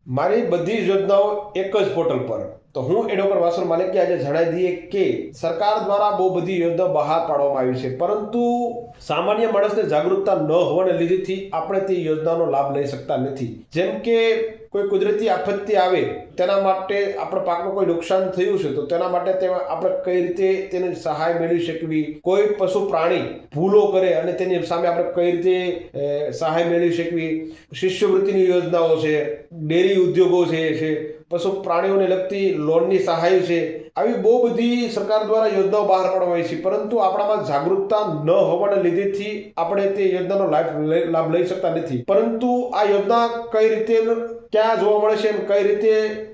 મારી બધી જ યોજનાઓ એક જ પોર્ટલ પર તો હું એડવોકેટ વાસણ માલિકે આજે જણાવી દઈએ કે સરકાર દ્વારા બહુ બધી યોજનાઓ બહાર પાડવામાં આવી છે, પરંતુ સામાન્ય માણસને જાગૃતતા ન હોવાને લીધેથી આપણે તે યોજનાનો લાભ લઈ શકતા નથી. જેમ કે કોઈ કુદરતી આપત્તિ આવે, તેના માટે આપણે પાકનું કોઈ નુકસાન થયું છે તો તેના માટે આપણે કઈ રીતે તેની સહાય મેળવી શકવી, કોઈ પશુ પ્રાણી ભૂલો કરે અને તેની સામે આપણે કઈ રીતે સહાય મેળવી શકવી, શિષ્યવૃત્તિની યોજનાઓ છે, ડેરી ઉદ્યોગો છે, પશુ પ્રાણીઓને લગતી લોનની સહાય છે, આવી બહુ બધી સરકાર દ્વારા યોજનાઓ બહાર પાડવામાં આવી છે, પરંતુ આપણામાં જાગૃતતા ન હોવાના લીધેથી આપણે તે યોજનાનો લાભ લઈ શકતા નથી. પરંતુ આ યોજના કઈ રીતે ક્યાં જોવા મળે છે, કઈ રીતે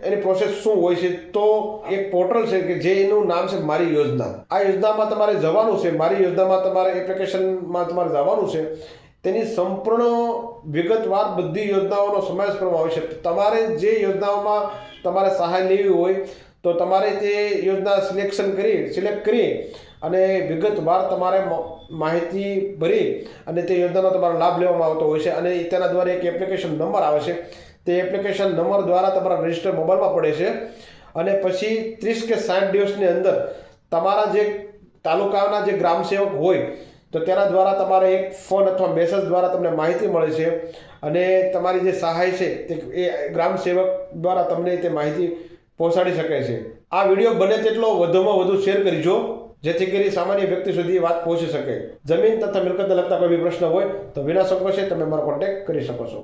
એની પ્રોસેસ શું હોય છે, તો એક પોર્ટલ છે કે જેનું નામ છે મારી યોજના. આ યોજનામાં તમારે જવાનું છે, મારી યોજનામાં તમારે એપ્લિકેશનમાં તમારે જવાનું છે. તેની સંપૂર્ણ વિગતવાર બધી યોજનાઓનો સમાવેશ કરવામાં આવે છે. તમારે જે યોજનાઓમાં તમારે સહાય લેવી હોય તો તમારે તે યોજના સિલેક્ટ કરી અને વિગતવાર તમારે માહિતી ભરી અને તે યોજનાનો તમારો લાભ લેવામાં આવતો હોય છે. અને તેના દ્વારા એક એપ્લિકેશન નંબર આવે છે. તે એપ્લિકેશન નંબર દ્વારા તમારા રજિસ્ટર મોબાઈલમાં પડે છે અને પછી 30 કે 60 દિવસની અંદર તમારા જે તાલુકાના જે ગ્રામ સેવક હોય તો તેના દ્વારા તમારે એક ફોન અથવા મેસેજ દ્વારા તમને માહિતી મળે છે અને તમારી જે સહાય છે તે એ ગ્રામ સેવક દ્વારા તમને તે માહિતી પહોંચાડી શકે છે. આ વિડીયો બને તેટલો વધુમાં વધુ શેર કરજો, જેથી કરી સામાન્ય વ્યક્તિ સુધી વાત પહોંચી શકે. જમીન તથા મિલકતને લગતા કોઈ બી પ્રશ્ન હોય તો વિના સંકોચે તમે મારો કોન્ટેક્ટ કરી શકો છો.